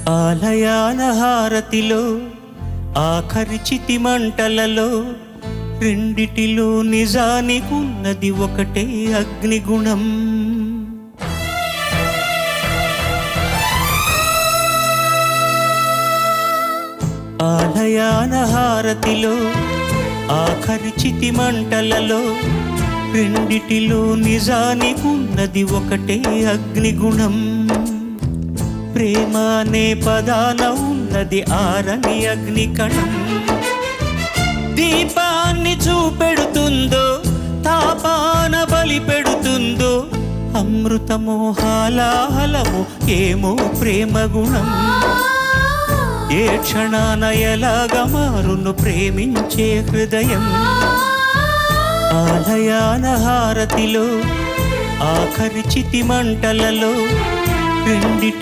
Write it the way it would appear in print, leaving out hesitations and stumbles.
ఆలయాల హారతిలో ఆఖరి చితి మంటలలో రెండిటిలో నిజానికున్నది ఒకటే అగ్నిగుణం. ఆలయాల హారతిలో ఆఖరి చితి మంటలలో రెండిటిలో నిజానికున్నది ఒకటే అగ్నిగుణం. ప్రేమ అనే పదాన ఉన్నది ఆరని అగ్నికణం. దీపాన్ని చూపెడుతుందో తాపాన బలి పెడుతుందో అమృతమో హాలాహలమో ఏమో ప్రేమ గుణం. ఏ క్షణాన ఎలాగా మారును ప్రేమించే హృదయం. ఆలయాల హారతిలో ఆఖరి చితి మంటలలో రెండిటి